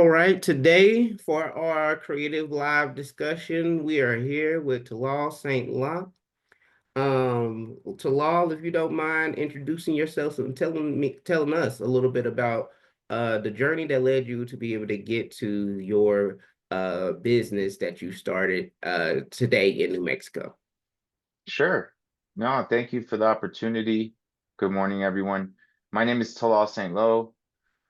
All right, today for our creative live discussion, we are here with Talal Saint-Lo. Talal, if you don't mind introducing yourself and telling us a little bit about the journey that led you to be able to get to your business that you started today in New Mexico. Sure. No, thank you for the opportunity. Good morning, everyone. My name is Talal Saint-Lo.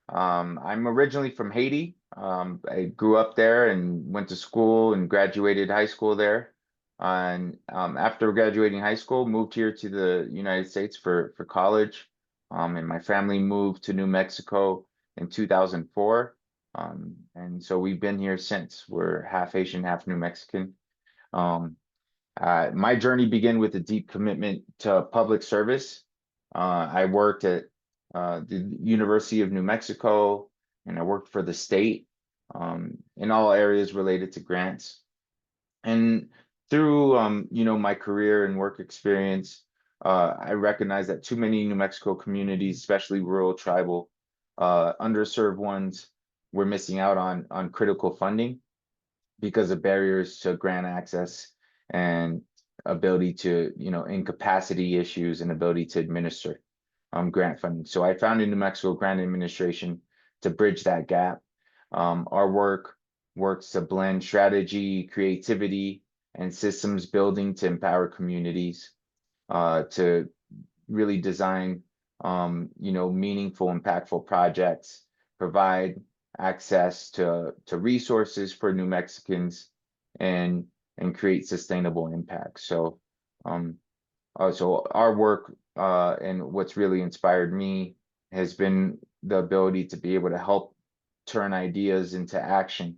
I'm originally from Haiti. I grew up there and went to school and graduated high school there. And after graduating high school, moved here to the United States for college. And my family moved to New Mexico in 2004. And so we've been here since. We're half Haitian, half New Mexican. Um, my journey began with a deep commitment to public service. I worked at the University of New Mexico, and I worked for the state in all areas related to grants. And through my career and work experience, I recognize that too many New Mexico communities, especially rural, tribal, underserved ones, were missing out on critical funding because of barriers to grant access and ability to, incapacity issues and ability to administer grant funding. So I founded New Mexico Grant Administration to bridge that gap. Our work works to blend strategy, creativity, and systems building to empower communities to really design, meaningful, impactful projects, provide access to resources for New Mexicans, and create sustainable impact. Um, so our work and what's really inspired me has been the ability to be able to help turn ideas into action.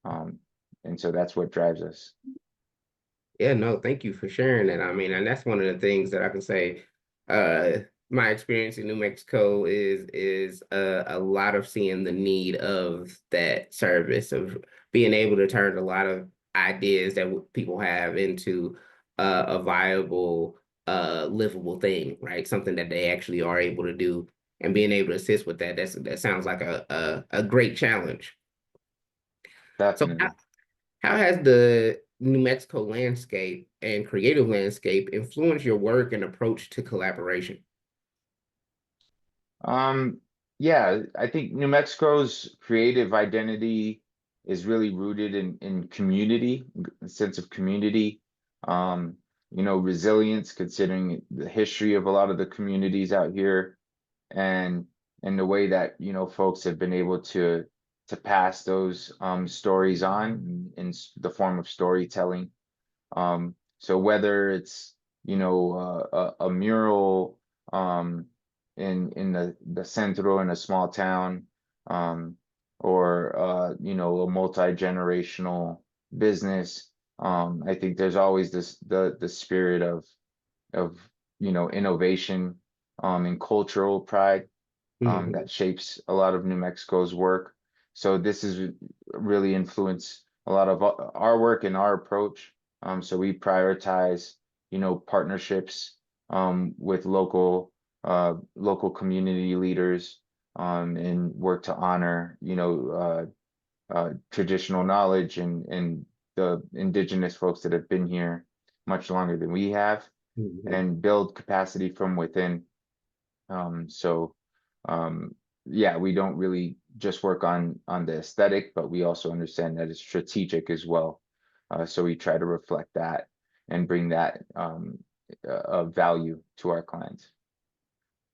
Um, and so that's what drives us. Yeah, no, thank you for sharing that. I mean, and that's one of the things that I can say. Uh, my experience in New Mexico is a lot of seeing the need of that service of being able to turn a lot of ideas that people have into a viable, livable thing, right? Something that they actually are able to do, and being able to assist with that. That sounds like a great challenge. So, Definitely. how has the New Mexico landscape and creative landscape influenced your work and approach to collaboration? Um, yeah, I think New Mexico's creative identity is really rooted in community, a sense of community, um, resilience, considering the history of a lot of the communities out here, and the way that, folks have been able to pass those stories on in the form of storytelling. So whether it's, a mural in the centro in a small town, um, or a multi-generational business, I think there's always the spirit of innovation and cultural pride Mhm. that shapes a lot of New Mexico's work. So this has really influenced a lot of our work and our approach. So we prioritize, partnerships with local community leaders, and work to honor, traditional knowledge and the indigenous folks that have been here much longer than we have, Mhm. and build capacity from within. So yeah, we don't really just work on the aesthetic, but we also understand that it's strategic as well. So we try to reflect that and bring that value to our clients.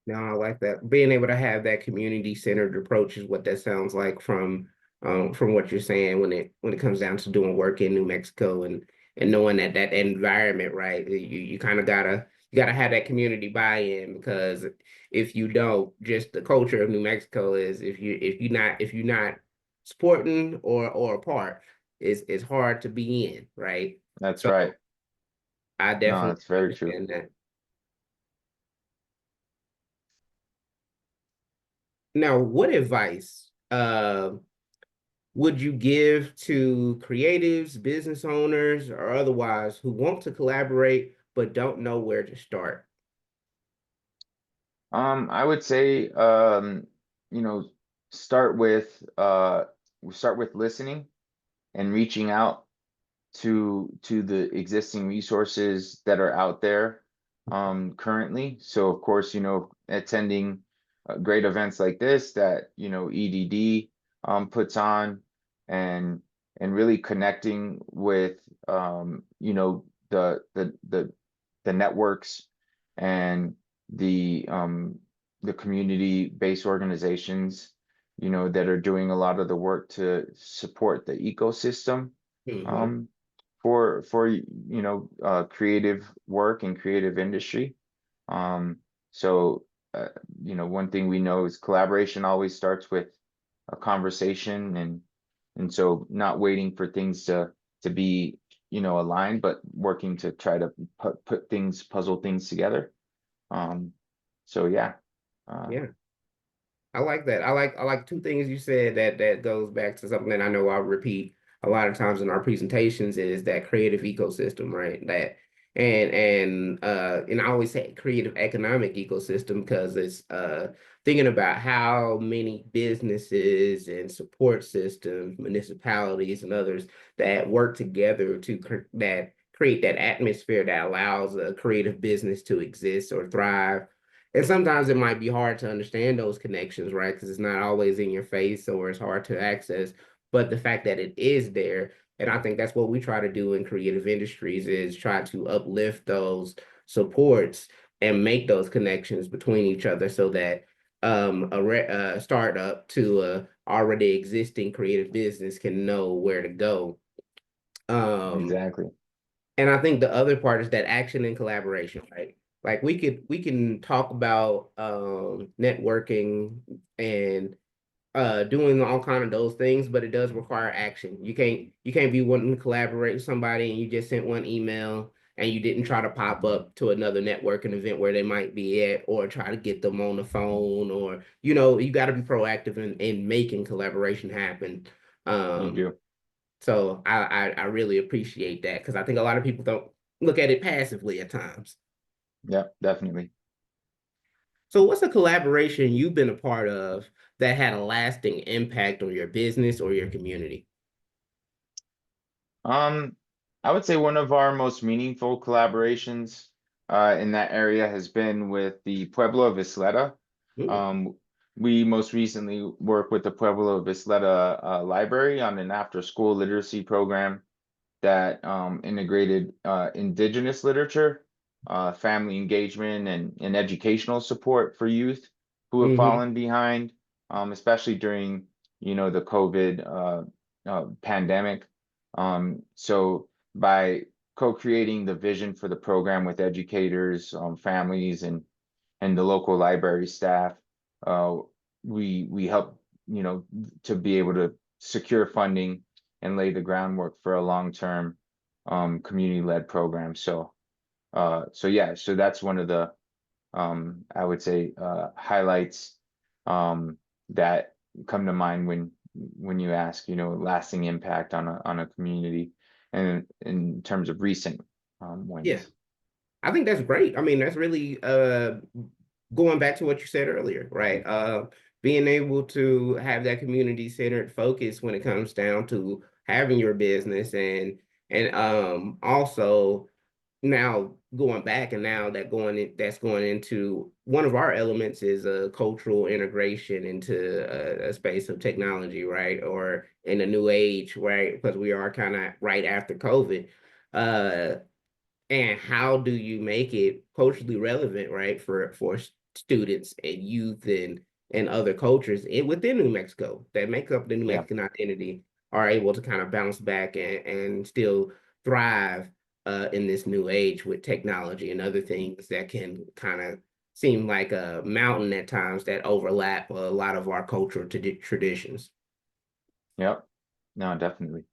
No, I like that. Being able to have that community-centered approach is what that sounds like from what you're saying when it comes down to doing work in New Mexico and knowing that that environment, right? You kind of gotta have that community buy-in because if you don't, just the culture of New Mexico is if you're not supporting or a part, it's hard to be in, right? That's So right. I No, definitely that's very true. understand that. Now, what advice would you give to creatives, business owners, or otherwise who want to collaborate but don't know where to start? I would say, you know, start with we start with listening and reaching out to the existing resources that are out there currently. So of course, attending great events like this that EDD puts on, and really connecting with the networks and the community-based organizations that are doing a lot of the work to support the ecosystem Hmm. um, for creative work and creative industry. Um, so one thing we know is collaboration always starts with a conversation, and so not waiting for things to be aligned, but working to try to puzzle things together. Um, so yeah, uh, Yeah. I like that. I like two things you said that goes back to something that I know I'll repeat a lot of times in our presentations is that creative ecosystem, right? That and I always say creative economic ecosystem because it's thinking about how many businesses and support systems, municipalities and others that work together to that create that atmosphere that allows a creative business to exist or thrive, and sometimes it might be hard to understand those connections, right? Because it's not always in your face or it's hard to access. But the fact that it is there, and I think that's what we try to do in creative industries is try to uplift those supports and make those connections between each other so that a startup to a already existing creative business can know where to go. Um, exactly. and I think the other part is that action and collaboration, right? Like we can talk about networking and doing all kind of those things, but it does require action. You can't be wanting to collaborate with somebody and you just sent one email and you didn't try to pop up to another networking event where they might be at or try to get them on the phone, or you got to be proactive in making collaboration happen. You Um, do. so I really appreciate that because I think a lot of people don't look at it passively at times. Yeah, definitely. So what's a collaboration you've been a part of that had a lasting impact on your business or your community? Um, I would say one of our most meaningful collaborations in that area has been with the Pueblo of Isleta. Hmm. Um, we most recently worked with the Pueblo of Isleta Library on an after-school literacy program that integrated indigenous literature, family engagement, and educational support for youth who have Hmm. fallen behind, especially during the COVID pandemic. So by co-creating the vision for the program with educators, families, and the local library staff, uh, we help to be able to secure funding and lay the groundwork for a long-term community-led program. So yeah, so that's one of the I would say highlights um, that come to mind when you ask, lasting impact on a community, and in terms of recent Yeah, wins. I think that's great. I mean, that's really going back to what you said earlier, right? Being able to have that community centered focus when it comes down to having your business and also now going back and now that's going into one of our elements is a cultural integration into a space of technology, right? Or in a new age, right? Because we are kind of right after COVID. Uh, and how do you make it culturally relevant, right, for students and youth and other cultures within New Mexico that make up the New Yeah, Mexican identity are able to kind of bounce back and still thrive in this new age with technology and other things that can kind of seem like a mountain at times that overlap a lot of our cultural traditions. yep, no, definitely.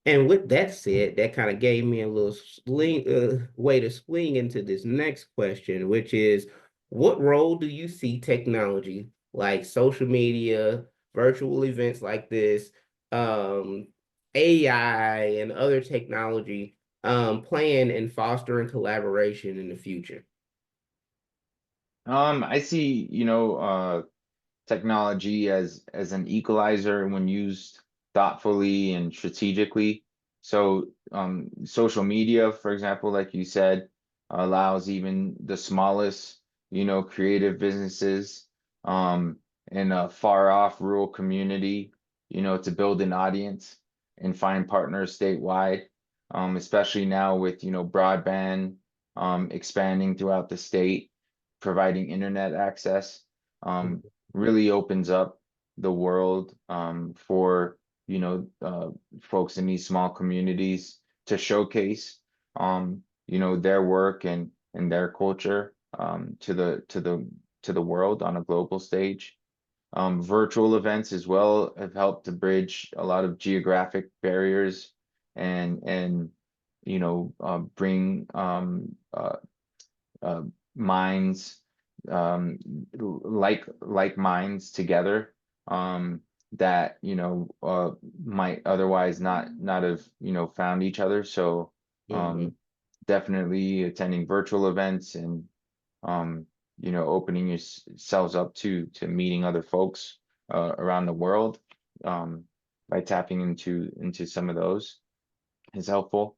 And with that said, that kind of gave me a little way to swing into this next question, which is what role do you see technology like social media, virtual events like this, um, AI, and other technology playing in fostering collaboration in the future? I see, technology as an equalizer when used thoughtfully and strategically. So social media, for example, like you said, allows even the smallest, creative businesses um, in a far off rural community, to build an audience and find partners statewide, especially now with, broadband expanding throughout the state, providing internet access. Um, really opens up the world for folks in these small communities to showcase their work and their culture to the world on a global stage. Virtual events as well have helped to bridge a lot of geographic barriers and bring uh, minds like minds together that might otherwise not have found each other. So Mm-hmm. definitely attending virtual events and um, opening yourselves up to meeting other folks around the world um, by tapping into some of those is helpful.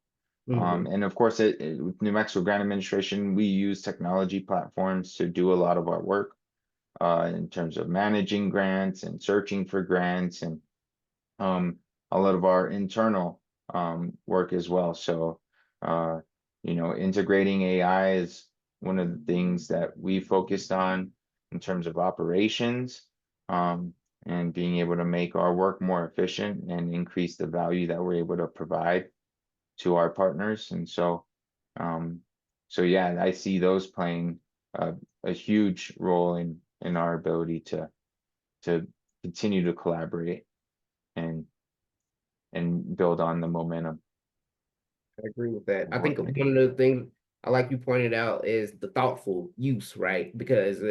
Mm-hmm. And of course, with New Mexico Grant Administration, we use technology platforms to do a lot of our work in terms of managing grants and searching for grants and um, a lot of our internal work as well. So, uh, integrating AI is one of the things that we focused on in terms of operations um, and being able to make our work more efficient and increase the value that we're able to provide to our partners. And um, so yeah, I see those playing a huge role in our ability to continue to collaborate and build on the momentum I agree with that. of I think working one together. of the things I like you pointed out is the thoughtful use, right? Because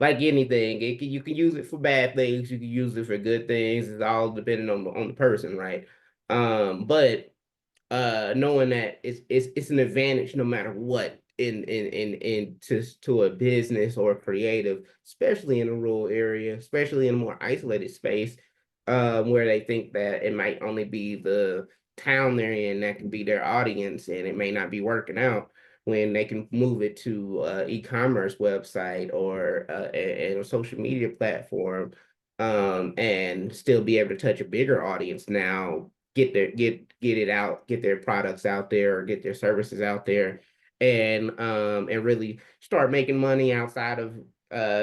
like anything, you can use it for bad things, you can use it for good things. It's all depending on the person, right? But knowing that it's an advantage no matter what in to a business or creative, especially in a rural area, especially in a more isolated space, where they think that it might only be the town they're in that can be their audience, and it may not be working out when they can move it to e-commerce website or a social media platform, and still be able to touch a bigger audience now, get it out, get their products out there or get their services out there, and really start making money outside of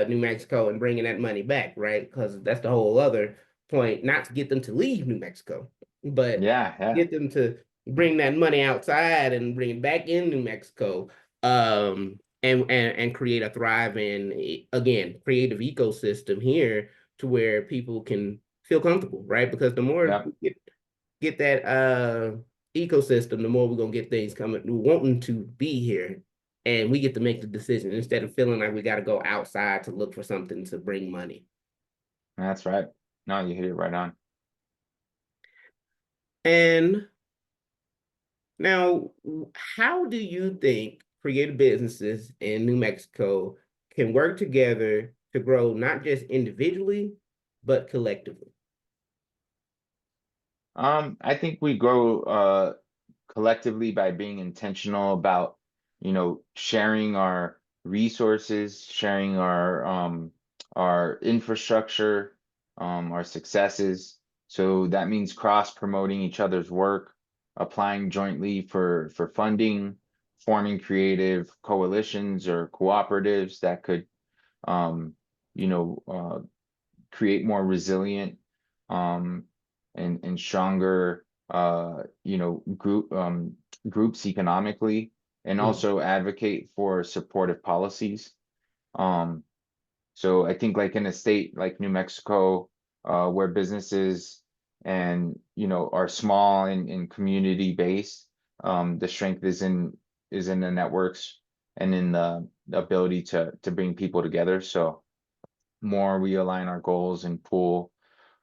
New Mexico and bringing that money back, right? Because that's the whole other point, not to get them to leave New Mexico, but Yeah, yeah, get them to bring that money outside and bring it back in New Mexico, and create a thriving, again, creative ecosystem here to where people can feel comfortable, right? Because the more yeah, we get that ecosystem, the more we're gonna get things coming wanting to be here. And we get to make the decision instead of feeling like we got to go outside to look for something to bring money. that's right. No, you hit it right on. And now, how do you think creative businesses in New Mexico can work together to grow not just individually, but collectively? I think we grow collectively by being intentional about, sharing our resources, sharing our infrastructure, our successes. So that means cross promoting each other's work, applying jointly for funding, forming creative coalitions or cooperatives that could um, you know, create more resilient um, and stronger groups economically, and Mm. also advocate for supportive policies. Um, so I think like in a state like New Mexico, where businesses and are small and community based, the strength is in the networks and in the ability to bring people together. So more we align our goals and pool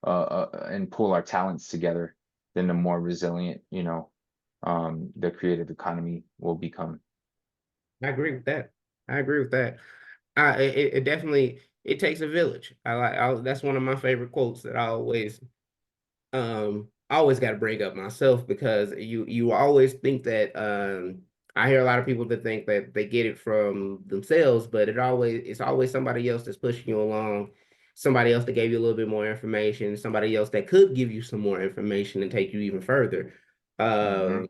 our talents together, then the more resilient, the creative economy will become. I agree with that. I agree with that. It definitely it takes a village. That's one of my favorite quotes that I always got to bring up myself because you always think that I hear a lot of people that think that they get it from themselves, but it's always somebody else that's pushing you along, somebody else that gave you a little bit more information, somebody else that could give you some more information and take you even further. Hmm. Um,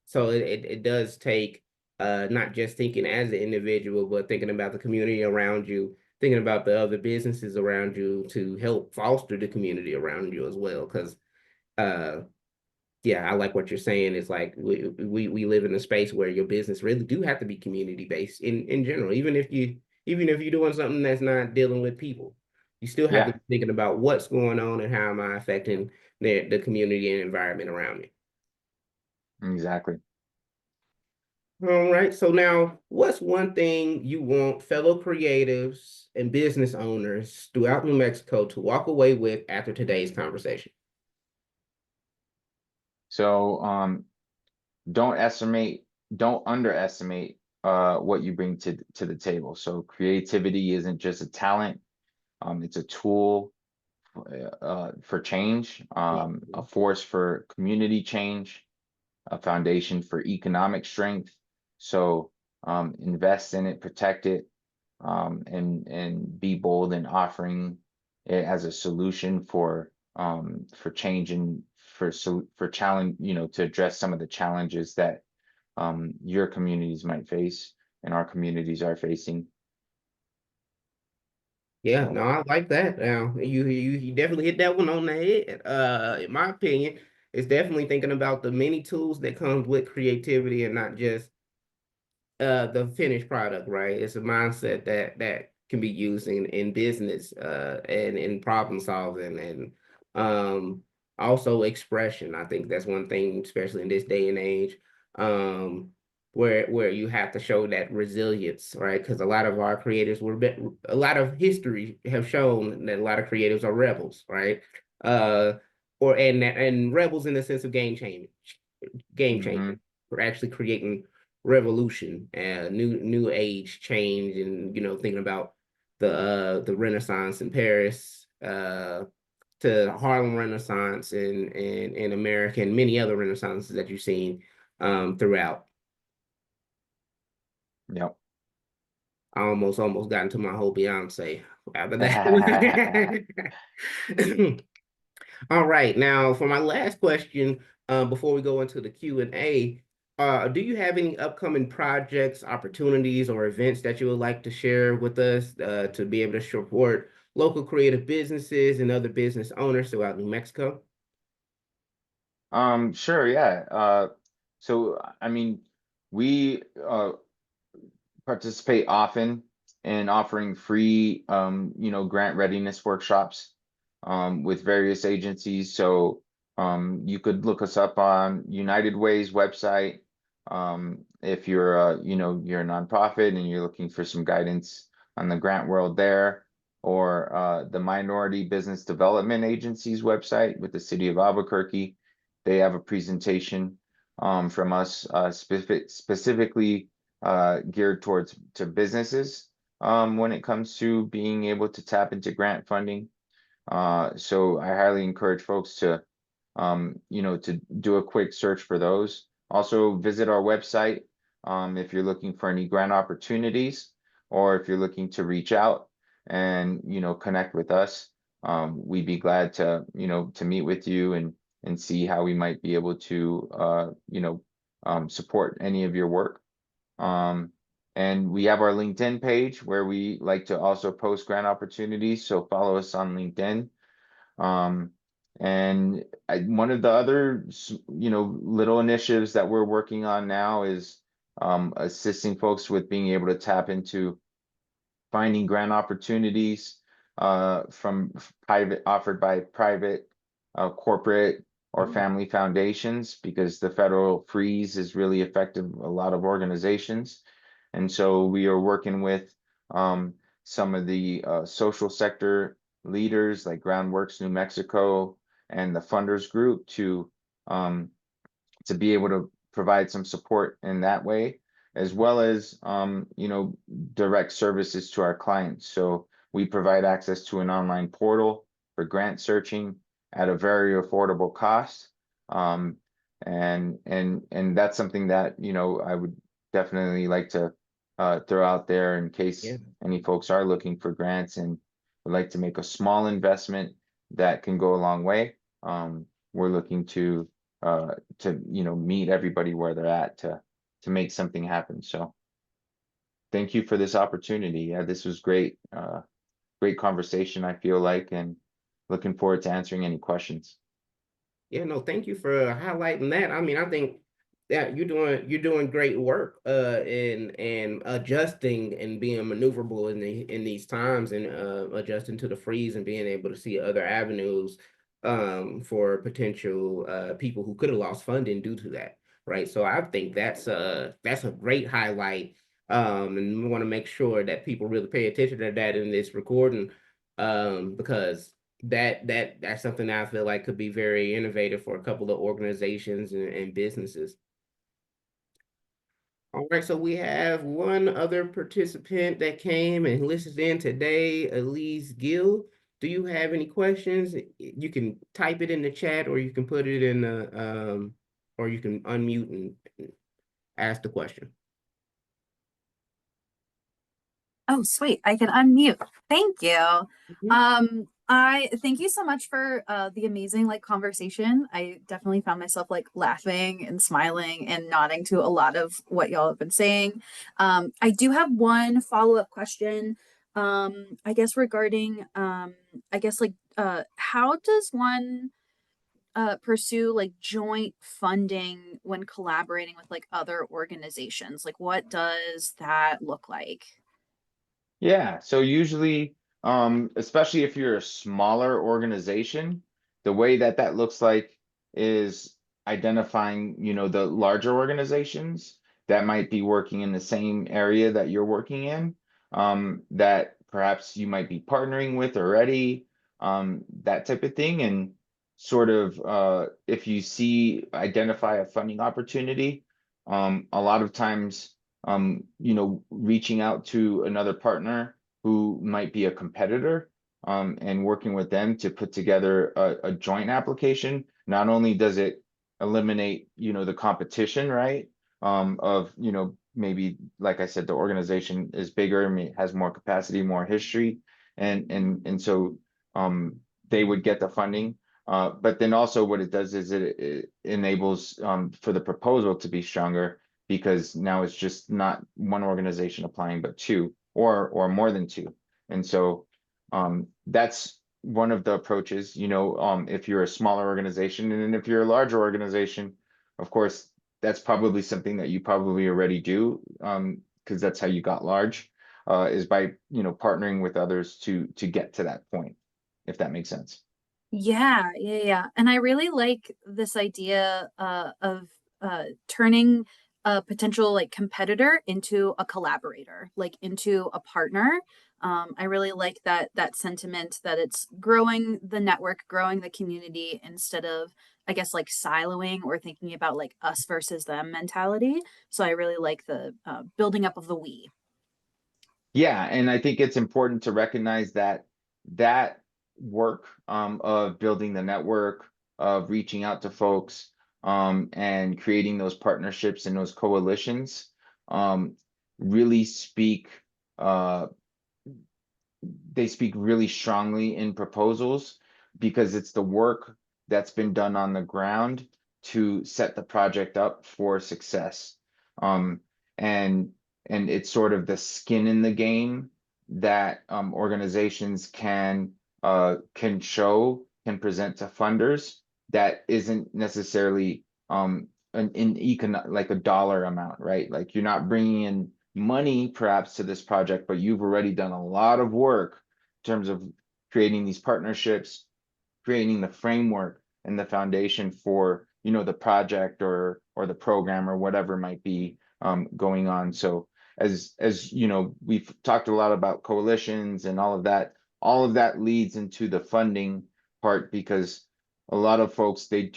so it does take not just thinking as an individual, but thinking about the community around you, thinking about the other businesses around you to help foster the community around you as well. Because uh yeah, I like what you're saying. It's like we live in a space where your business really do have to be community based in general. Even if you're doing something that's not dealing with people, you still have to Yeah, be thinking about what's going on and how am I affecting the community and environment around me. exactly. All right. So now, what's one thing you want fellow creatives and business owners throughout New Mexico to walk away with after today's conversation? So don't underestimate what you bring to the table. So creativity isn't just a talent, it's a tool for change, a Mhm. force for community change, a foundation for economic strength. So invest in it, protect it, and be bold in offering it as a solution for change and for challenge, to address some of the challenges that your communities might face and our communities are facing. Yeah, So no, I like that. Now, you definitely hit that one on the head. In my opinion, it's definitely thinking about the many tools that comes with creativity and not just the finished product, right? It's a mindset that can be used in business and in problem solving and um also expression. I think that's one thing, especially in this day and age, um where you have to show that resilience, right? Because a lot of our creators a lot of history have shown that a lot of creatives are rebels, right? Uh or and rebels in the sense of game changing hmm for actually creating revolution, new age change, and thinking about the Renaissance in Paris, to Harlem Renaissance in America, and many other Renaissances that you've seen throughout. Yep. I almost got into my whole Beyonce after that. All right. Now, for my last question, before we go into the Q&A, do you have any upcoming projects, opportunities, or events that you would like to share with us to be able to support local creative businesses and other business owners throughout New Mexico? Sure, yeah. So I mean, we participate often in offering free, grant readiness workshops with various agencies. So you could look us up on United Way's website if you're a nonprofit and you're looking for some guidance on the grant world there, or the Minority Business Development Agency's website with the City of Albuquerque. They have a presentation from us specifically geared towards to businesses when it comes to being able to tap into grant funding. So I highly encourage folks to do a quick search for those. Also visit our website if you're looking for any grant opportunities or if you're looking to reach out and, connect with us. We'd be glad to meet with you and see how we might be able to, support any of your work. Um, and we have our LinkedIn page where we like to also post grant opportunities. So follow us on LinkedIn. Um, one of the other, little initiatives that we're working on now is assisting folks with being able to tap into finding grant opportunities from private offered by private, corporate, or family foundations because the federal freeze is really affected a lot of organizations. And so we are working with um, some of the social sector leaders like Groundworks New Mexico and the Funders Group um, to be able to provide some support in that way, as well as direct services to our clients. So We provide access to an online portal for grant searching at a very affordable cost. Um, and that's something that, I would definitely like to throw out there in Yeah. case any folks are looking for grants and would like to make a small investment that can go a long way. We're looking to meet everybody where they're at to make something happen. So thank you for this opportunity. Yeah, this was great. Great conversation, I feel like, and looking forward to answering any questions. Yeah, no, thank you for highlighting that. I mean, I think that you're doing great work in adjusting and being maneuverable in these times and adjusting to the freeze and being able to see other avenues for potential people who could have lost funding due to that. Right. So I think that's a great highlight. And we want to make sure that people really pay attention to that in this recording because that's something that I feel like could be very innovative for a couple of organizations and businesses. All right, so we have one other participant that came and listened in today, Elise Gill. Do you have any questions? You can type it in the chat, or you can put it in or you can unmute and ask the question. Oh, sweet. I can unmute. Thank you. Mhm. I thank you so much for the amazing conversation. I definitely found myself laughing and smiling and nodding to a lot of what y'all have been saying. I do have one follow-up question. I guess regarding how does one pursue joint funding when collaborating with other organizations? Like what does that look like? Yeah, so usually, especially if you're a smaller organization, the way that that looks like is identifying, the larger organizations that might be working in the same area that you're working in, that perhaps you might be partnering with already, that type of thing. And sort of, if you identify a funding opportunity, a lot of times reaching out to another partner who might be a competitor, and working with them to put together a joint application. Not only does it eliminate, the competition, right? Of, maybe, like I said, the organization is bigger, has more capacity, more history, and so they would get the funding. But then also what it does is it enables for the proposal to be stronger because now it's just not one organization applying, but two or more than two. And so that's one of the approaches, if you're a smaller organization, and then if you're a larger organization, of course, that's probably something that you probably already do, because that's how you got large, is by, partnering with others to get to that point, if that makes sense. Yeah, yeah, yeah. And I really like this idea of turning a potential competitor into a collaborator, into a partner. I really like that sentiment that it's growing the network, growing the community instead of, I guess, siloing or thinking about us versus them mentality. So I really like the building up of the we. Yeah, and I think it's important to recognize that that work, of building the network, of reaching out to folks, and creating those partnerships and those coalitions, um, really uh, they speak really strongly in proposals because it's the work that's been done on the ground to set the project up for success. Um, and and it's sort of the skin in the game that organizations can present to funders that isn't necessarily like a dollar amount, right? Like you're not bringing in money perhaps to this project, but you've already done a lot of work in terms of creating these partnerships, creating the framework and the foundation for, the project or the program or whatever might be going on. So as we've talked a lot about coalitions and all of that leads into the funding part because a lot of folks they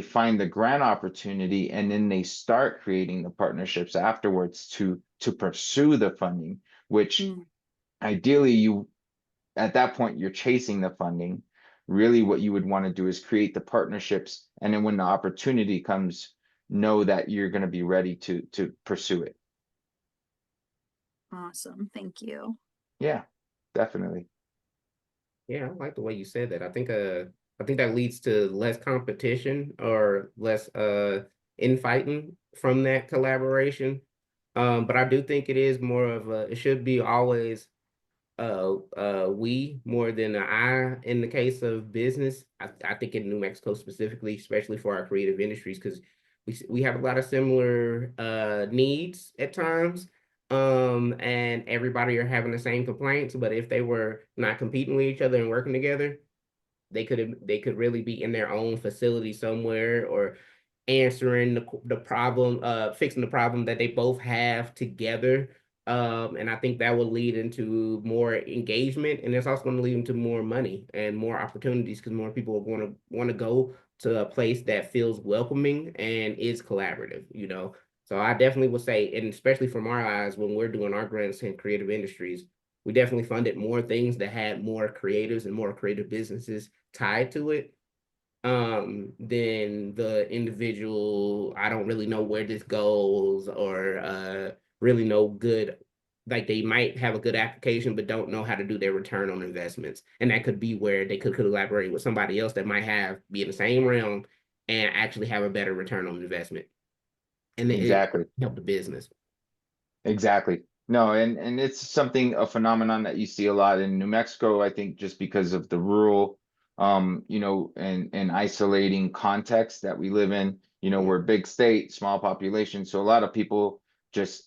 find the grant opportunity and then they start creating the partnerships afterwards to pursue the funding, which Mm. ideally at that point, you're chasing the funding. Really, what you would want to do is create the partnerships, and then when the opportunity comes, know that you're going to be ready to pursue it. Awesome. Thank you. Yeah, definitely. Yeah, I like the way you said that. I think that leads to less competition or less infighting from that collaboration. But I do think it is more of a, it should be always we more than an I in the case of business. I think in New Mexico specifically, especially for our creative industries, because we have a lot of similar needs at times. And everybody are having the same complaints, but if they were not competing with each other and working together, they could really be in their own facility somewhere or answering the problem, fixing the problem that they both have together. And I think that will lead into more engagement, and it's also going to lead into more money and more opportunities because more people are going to want to go to a place that feels welcoming and is collaborative, you know. So I definitely would say, and especially from our eyes, when we're doing our grants in creative industries, we definitely funded more things that had more creatives and more creative businesses tied to it than the individual. I don't really know where this goes or really know good, like they might have a good application but don't know how to do their return on investments, and that could be where they could collaborate with somebody else that might have be in the same realm and actually have a better return on investment, and it Exactly. help the business. Exactly. No, and it's something, a phenomenon that you see a lot in New Mexico, I think just because of the rural, and isolating context that we live in. Yeah. We're a big state, small population, so a lot of people just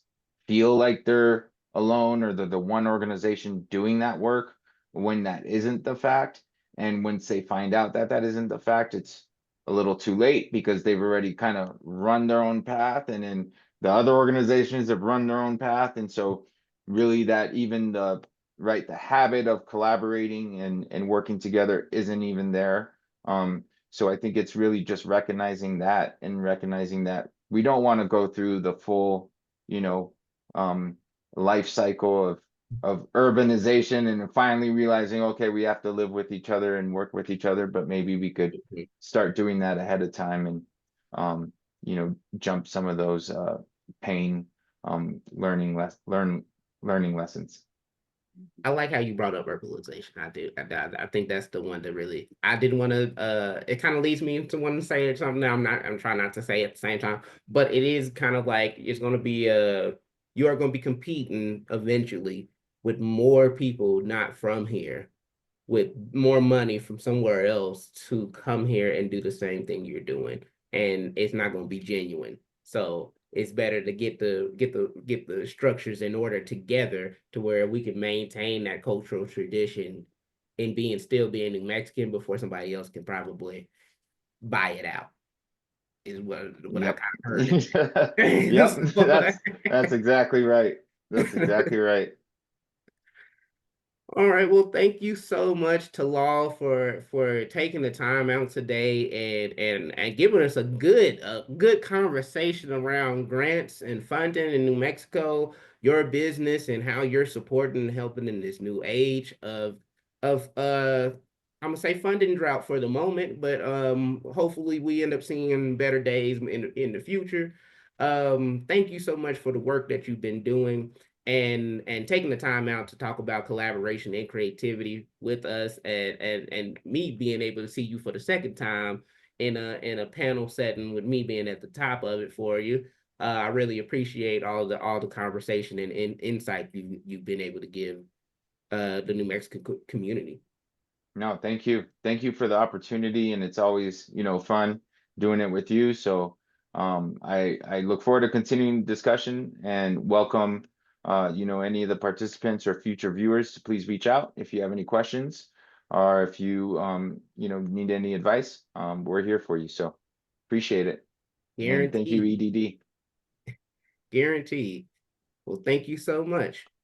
feel like they're alone, or they're the one organization doing that work when that isn't the fact. And once they find out that that isn't the fact, it's a little too late because they've already kind of run their own path, and then the other organizations have run their own path. And so really, that even the habit of collaborating and working together isn't even there. So I think it's really just recognizing that, and recognizing that we don't want to go through the full, you know um life cycle of urbanization, and then finally realizing, okay, we have to live with each other and work with each other, but maybe we could start doing that ahead of time, and jump some of those pain, learning lessons. I like how you brought up verbalization. I do. I think that's the one that really I didn't want to it kind of leads me to want to say it something. Now I'm trying not to say it at the same time, but it is kind of like it's gonna be you are gonna be competing eventually with more people not from here, with more money from somewhere else to come here and do the same thing you're doing, and it's not going to be genuine. So it's better to get the structures in order together to where we can maintain that cultural tradition and being New Mexican before somebody else can probably buy it out. Is what I Yep. kind of heard Yep. it. So, That's exactly right. That's exactly right. all right. Well, thank you so much, Talal, for taking the time out today and giving us a good conversation around grants and funding in New Mexico, your business, and how you're supporting and helping in this new age of I'm gonna say funding drought for the moment, but hopefully we end up seeing better days in the future. Thank you so much for the work that you've been doing and taking the time out to talk about collaboration and creativity with us, and me being able to see you for the second time in a panel setting with me being at the top of it for you. I really appreciate all the conversation and insight you've been able to give the New Mexican community. No, thank you. Thank you for the opportunity, and it's always, fun doing it with you. So I look forward to continuing discussion, and welcome any of the participants or future viewers to please reach out if you have any questions, or if you need any advice. We're here for you. So appreciate it. And thank you, Guaranteed, EDD. guaranteed. Well, thank you so much.